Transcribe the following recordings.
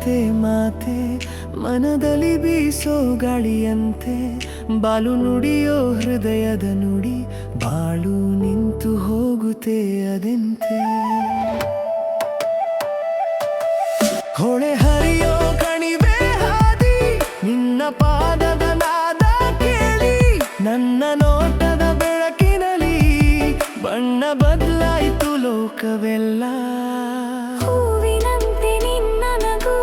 ಮಾತೆ ಮಾತೆ ಮನದಲ್ಲಿ ಬೀಸೋ ಗಾಳಿಯಂತೆ ಬಾಲು ನುಡಿಯೋ ಹೃದಯದ ನುಡಿ ಬಾಳು ನಿಂತು ಹೋಗುತ್ತೆ ಅದೆಂತೆ ಹೊಳೆ ಹರಿಯೋ ಕಣಿವೆ ಹಾದಿ ನಿನ್ನ ಪಾದದ ನಾದ ಕೇಳಿ ನನ್ನ ನೋಟದ ಬೆಳಕಿನಲ್ಲಿ ಬಣ್ಣ ಬದಲಾಯಿತು ಲೋಕವೆಲ್ಲ ಹೂವಿನಂತೆ ನಿನ್ನ ನಗು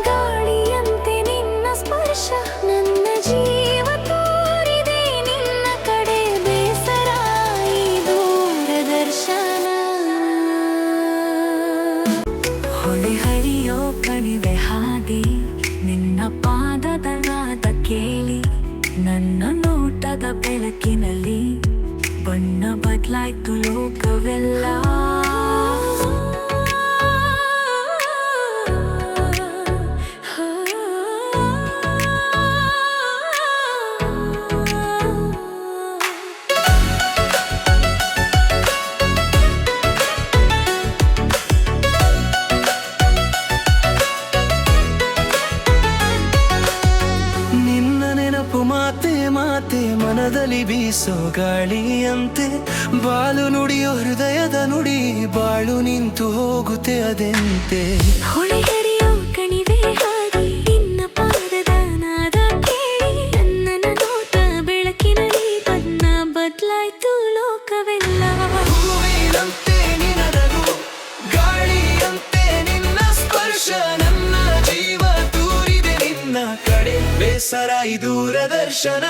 ಗಾಳಿಯಂತೆ ನಿನ್ನ ಸ್ಪರ್ಶ ನನ್ನ ಜೀವ ತೋರಿದೆ ನಿನ್ನ ಕಡೆ ಬೇಸರ ಈ ದೂರದರ್ಶನ ಹೊಳೆ ಹರಿಯೋ ಕಣಿವೆ ಹಾದಿ ನಿನ್ನ ಪಾದದ ನಾದ ಕೇಳಿ ನನ್ನ ನೋಟದ ಬೆಳಕಿನಲ್ಲಿ ಬಣ್ಣ ಬದಲಾಯ್ತು ಲೋಕವೆಲ್ಲ ಮಾತೆ ಮಾತೆ ಮನದಲ್ಲಿ ಬೀಸೋ ಗಾಳಿಯಂತೆ ಬಾಲು ನುಡಿಯೋ ಹೃದಯದ ನುಡಿ ಬಾಳು ನಿಂತು ಹೋಗುತ್ತೆ ಅದೆಂತೆ ಹೊಳೆ ಹರಿಯೋ ಕಣಿವೆ ಹಾದಿ ನಿನ್ನ ಪಾದದ ನಾದ ಕೇಳಿ ನನ್ನ ನೋಟ ಬೆಳಕಿನಲ್ಲಿ ಬಣ್ಣ ಬದಲಾಯ್ತು ಲೋಕವೆಲ್ಲ ಹೂವಿನಂತೆ ನಿನ್ನ ನಗು ಗಾಳಿಯಂತೆ ನಿನ್ನ ಸ್ಪರ್ಶ ನನ್ನ ಜೀವ ತೂರಿದೆ ನಿನ್ನ ಕಡೆ ಬೇಸರ ಈ ದೂರದರ್ಶನ